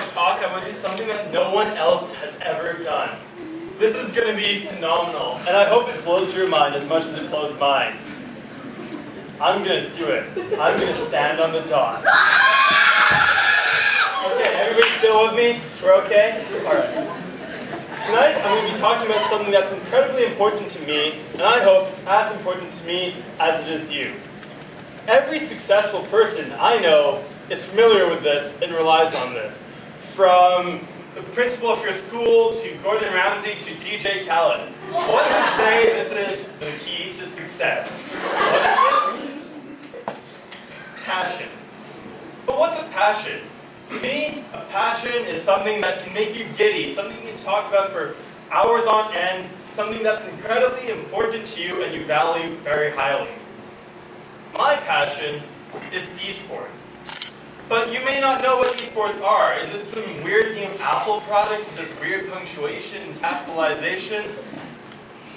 my talk, I'm going to do something that no one else has ever done. This is going to be phenomenal, and I hope it blows your mind as much as it blows mine. I'm going to do it. I'm going to stand on the dot. Okay, everybody still with me? We're okay? Alright. Tonight, I'm going to be talking about something that's incredibly important to me, and I hope it's as important to me as it is you. Every successful person I know is familiar with this and relies on this. From the principal of your school, to Gordon Ramsay, to DJ Khaled. One would say this is the key to success. What is it? Passion. But what's a passion? To me, a passion is something that can make you giddy, something you can talk about for hours on end, something that's incredibly important to you and you value very highly. My passion is eSports. But you may not know what eSports are. Is it some weird game Apple product with this weird punctuation and capitalization?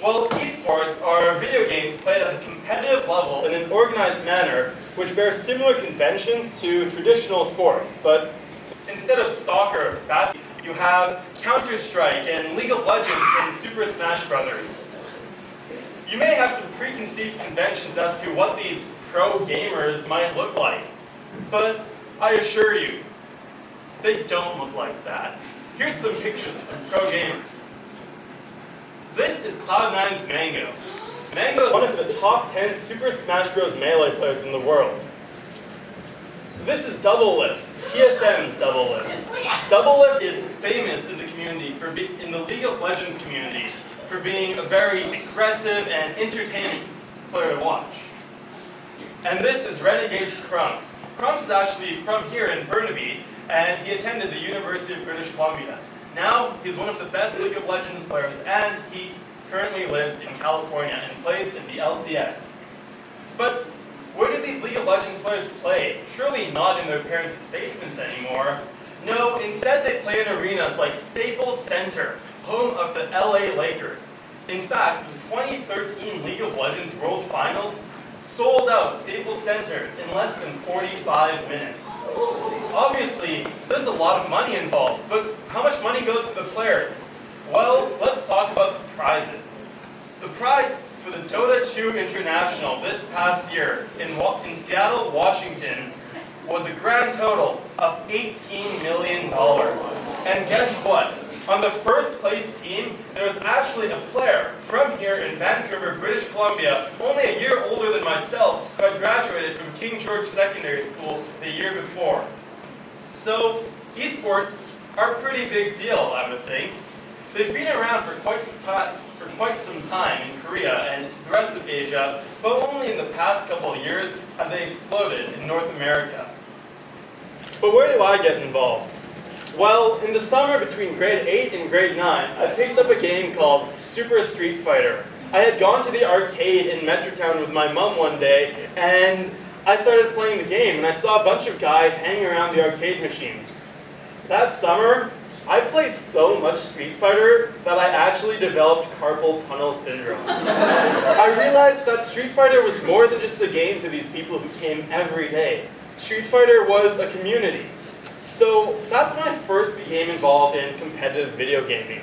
Well, eSports are video games played at a competitive level in an organized manner which bear similar conventions to traditional sports. But instead of soccer, basketball, you have Counter-Strike and League of Legends and Super Smash Brothers. You may have some preconceived conventions as to what these pro gamers might look like. But I assure you, they don't look like that. Here's some pictures of some pro gamers. This is Cloud9's Mango. Mango is one of the top 10 Super Smash Bros. Melee players in the world. This is Doublelift, TSM's Doublelift. Doublelift is famous in the community, in the League of Legends community, for being a very aggressive and entertaining player to watch. And this is Renegade's Crumbs. Crumbs is actually from here in Burnaby, and he attended the University of British Columbia. Now, he's one of the best League of Legends players, and he currently lives in California and plays in the LCS. But where do these League of Legends players play? Surely not in their parents' basements anymore. No, instead they play in arenas like Staples Center, home of the LA Lakers. In fact, the 2013 League of Legends World Finals sold out Staples Center in less than 45 minutes. Obviously, there's a lot of money involved, but how much money goes to the players? Well, let's talk about the prizes. The prize for the Dota 2 International this past year in Seattle, Washington, was a grand total of $18 million. And guess what? On the first place team, there was actually a player from here in Vancouver, British Columbia, only a year older than myself, who had graduated from King George Secondary School the year before. So, eSports are a pretty big deal, I would think. They've been around for quite some time in Korea and the rest of Asia, but only in the past couple of years have they exploded in North America. But where do I get involved? Well, in the summer between grade 8 and grade 9, I picked up a game called Super Street Fighter. I had gone to the arcade in Metrotown with my mom one day, and I started playing the game, and I saw a bunch of guys hanging around the arcade machines. That summer, I played so much Street Fighter that I actually developed carpal tunnel syndrome. I realized that Street Fighter was more than just a game to these people who came every day. Street Fighter was a community. So that's when I first became involved in competitive video gaming.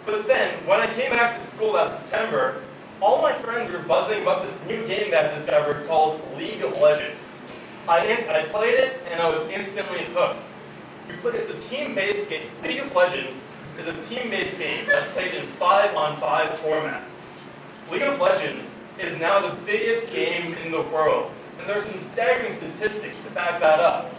But then, when I came back to school that September, all my friends were buzzing about this new game that I discovered called League of Legends. I played it, and I was instantly hooked. It's a team-based game. League of Legends is a team-based game that's played in 5-on-5 format. League of Legends is now the biggest game in the world, and there are some staggering statistics to back that up.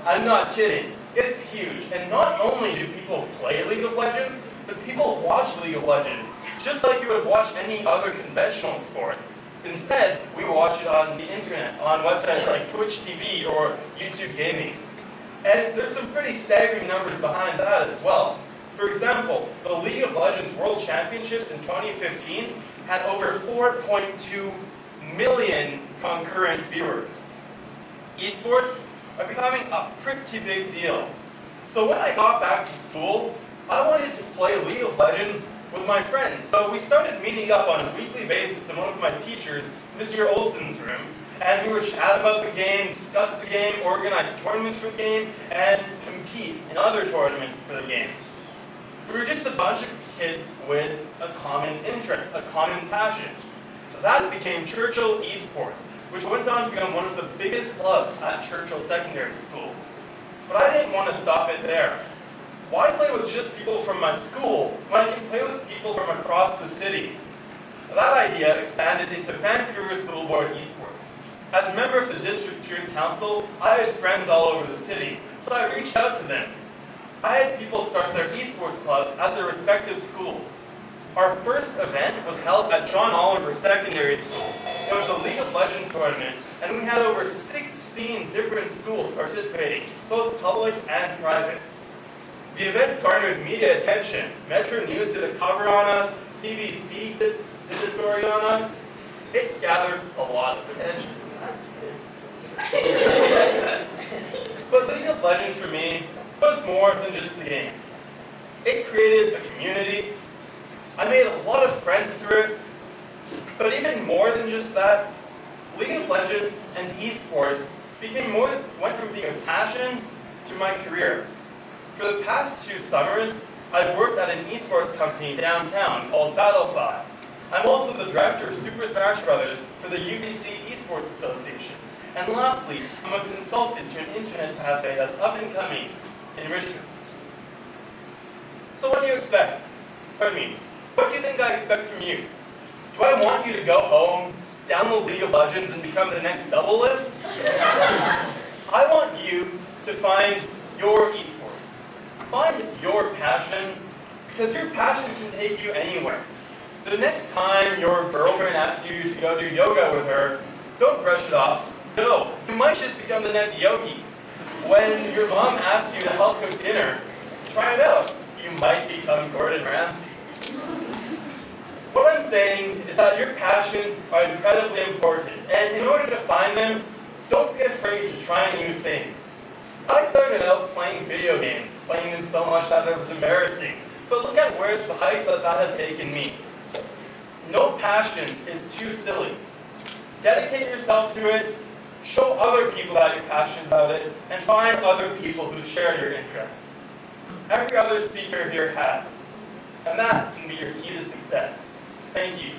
I'm not kidding. It's huge. And not only do people play League of Legends, but people watch League of Legends, just like you would watch any other conventional sport. Instead, we watch it on the internet, on websites like Twitch TV or YouTube Gaming. And there's some pretty staggering numbers behind that as well. For example, the League of Legends World Championships in 2015 had over 4.2 million concurrent viewers. Esports are becoming a pretty big deal. So when I got back to school, I wanted to play League of Legends with my friends. So we started meeting up on a weekly basis in one of my teachers, Mr. Olson's room, and we would chat about the game, discuss the game, organize tournaments for the game, and compete compete in other tournaments for the game. We were just a bunch of kids with a common interest, a common passion. That became Churchill eSports, which went on to become one of the biggest clubs at Churchill Secondary School. But I didn't want to stop it there. Why play with just people from my school when I can play with people from across the city? That idea expanded into Vancouver School Board eSports. As a member of the district student council, I had friends all over the city, so I reached out to them. I had people start their eSports clubs at their respective schools. Our first event was held at John Oliver Secondary School. It was a League of Legends tournament, and we had over 16 different schools participating, both public and private. The event garnered media attention. Metro News did a cover on us, CBC did a story on us. It gathered a lot of attention. But League of Legends for me was more than just a game. It created a community. I made a lot of friends through it. But even more than just that, League of Legends and eSports went from being a passion to my career. For the past 2 summers, I've worked at an eSports company downtown called Battlefy. I'm also the director of Super Smash Brothers for the UBC Esports Association. And lastly, I'm a consultant to an internet cafe that's up and coming in Richmond. So what do you expect? Pardon me, what do you think I expect from you? Do I want you to go home, download League of Legends, and become the next Double Lift? I want you to find your esports. Find your passion, because your passion can take you anywhere. The next time your girlfriend asks you to go do yoga with her, don't brush it off. No, you might just become the next yogi. When your mom asks you to help cook dinner, try it out. You might become Gordon Ramsay. What I'm saying is that your passions are incredibly important, and in order to find them, don't be afraid to try new things. I started out playing video games, playing them so much that it was embarrassing, but look at where the heights that has taken me. No passion is too silly. Dedicate yourself to it, show other people that you're passionate about it, and find other people who share your interests. Every other speaker here has, and that can be your key to success. Thank you.